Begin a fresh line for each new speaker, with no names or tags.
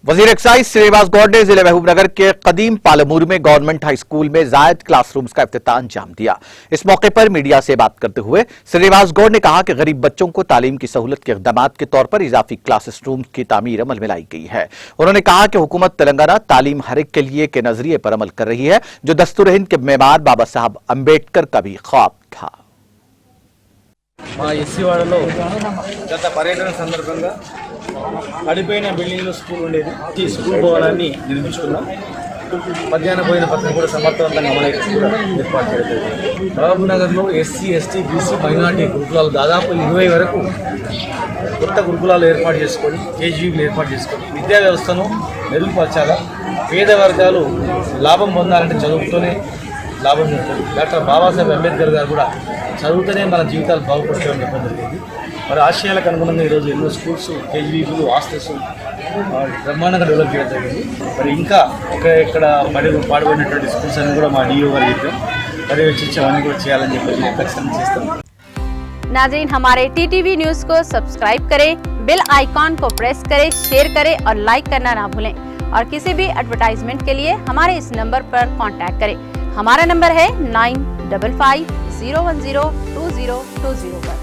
वजीर एक्साइज श्रीनिवास गौड़ ने जिले महबूबनगर के कदीम पालमूर में गवर्नमेंट हाई स्कूल में जायद क्लासरूम्स का इफ्तिताह अंजाम दिया। इस मौके पर मीडिया से बात करते हुए श्रीनिवास गौड़ ने कहा कि गरीब बच्चों को तालीम की सहूलत के इक़दाम के तौर पर इजाफी क्लासरूम की तामीर अमल में लाई गई है। उन्होंने कहा कि हुकूमत तेलंगाना तालीम हर एक के लिए के नजरिए पर अमल कर रही है, जो दस्तूर हिंद के मेमार बाबा साहब अंबेडकर का भी ख्वाब था।
మా ఎస్సీవాడలో గత పర్యటన సందర్భంగా పడిపోయిన బిల్డింగ్లో స్కూల్ ఉండేది. ఈ స్కూల్ భవనాన్ని నిర్మించుకున్నాం. మధ్యాహ్నం పోయిన పత్రం కూడా సమర్థవంతంగా అమలైతే కూడా ఏర్పాటు చేయలేదు. మహబూబ్నగర్లో ఎస్సీ, ఎస్టీ, బీసీ, మైనార్టీ గురుకులాలు దాదాపు 20 వరకు కొత్త గురుకులాలు ఏర్పాటు చేసుకొని కేజీబీలు ఏర్పాటు చేసుకొని విద్యా వ్యవస్థను మెరుగుపరచాలా. పేద వర్గాలు లాభం పొందాలంటే చదువుతూనే లాభం ఉంటుంది. డాక్టర్ బాబాసాహెబ్ అంబేద్కర్ గారు కూడా చదువుతూనే మన జీవితాలు బాగుపడతామని చెప్పడం జరిగింది. మరి ఆశయాలకు అనుగుణంగా ఈరోజు ఎన్నో స్కూల్స్, కేజీబీలు, హాస్టల్స్ బ్రహ్మాండంగా డెవలప్ చేయడం జరిగింది. మరి ఇంకా ఇక్కడ పాడుబడినటువంటి స్కూల్స్ అన్ని కూడా మా డిఓ గారు చెప్పాం, పర్యవేక్షించి అవన్నీ కూడా చేయాలని చెప్పి ఖచ్చితంగా చేస్తాం.
नाज़रीन, हमारे टीटीवी न्यूज़ को सब्सक्राइब करें, बेल आइकॉन को प्रेस करें, शेयर करें और लाइक करना ना भूलें। और किसी भी एडवर्टाइजमेंट के लिए हमारे इस नंबर पर कांटेक्ट करें। हमारा नंबर है 9550102020 पर।